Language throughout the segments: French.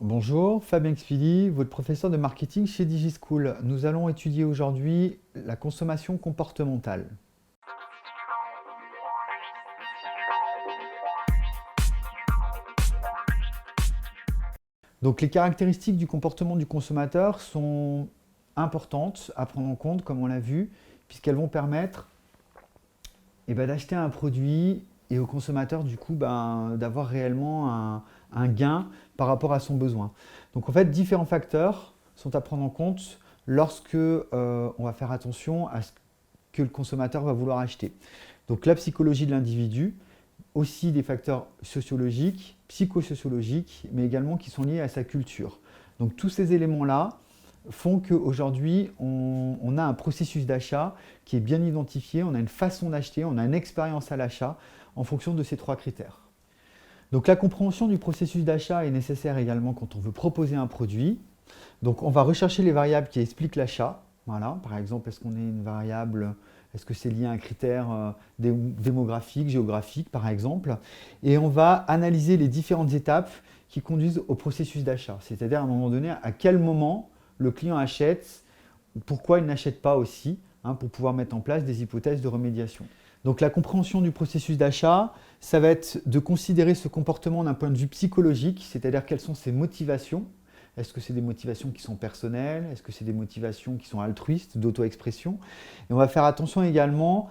Bonjour, Fabien Xfili, votre professeur de marketing chez DigiSchool. Nous allons étudier aujourd'hui la consommation comportementale. Donc les caractéristiques du comportement du consommateur sont importantes à prendre en compte, comme on l'a vu, puisqu'elles vont permettre d'acheter un produit et au consommateur du coup d'avoir réellement un gain par rapport à son besoin. Donc en fait, différents facteurs sont à prendre en compte lorsque on va faire attention à ce que le consommateur va vouloir acheter. Donc la psychologie de l'individu, aussi des facteurs sociologiques, psychosociologiques, mais également qui sont liés à sa culture. Donc tous ces éléments-là font qu'aujourd'hui, on a un processus d'achat qui est bien identifié, on a une façon d'acheter, on a une expérience à l'achat en fonction de ces trois critères. Donc la compréhension du processus d'achat est nécessaire également quand on veut proposer un produit. Donc on va rechercher les variables qui expliquent l'achat. Voilà, par exemple, est-ce qu'on est une variable, est-ce que c'est lié à un critère démographique, géographique, par exemple. Et on va analyser les différentes étapes qui conduisent au processus d'achat. C'est-à-dire à un moment donné, à quel moment le client achète, pourquoi il n'achète pas aussi, pour pouvoir mettre en place des hypothèses de remédiation. Donc la compréhension du processus d'achat, ça va être de considérer ce comportement d'un point de vue psychologique, c'est-à-dire quelles sont ses motivations. Est-ce que c'est des motivations qui sont personnelles? Est-ce que c'est des motivations qui sont altruistes, d'auto-expression? Et on va faire attention également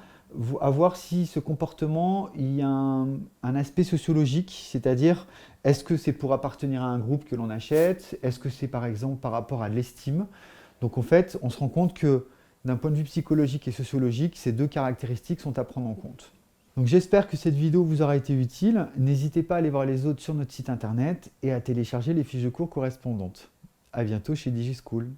à voir si ce comportement, il y a un aspect sociologique, c'est-à-dire est-ce que c'est pour appartenir à un groupe que l'on achète? Est-ce que c'est par exemple par rapport à l'estime? Donc en fait, on se rend compte que d'un point de vue psychologique et sociologique, ces deux caractéristiques sont à prendre en compte. Donc j'espère que cette vidéo vous aura été utile. N'hésitez pas à aller voir les autres sur notre site internet et à télécharger les fiches de cours correspondantes. A bientôt chez DigiSchool.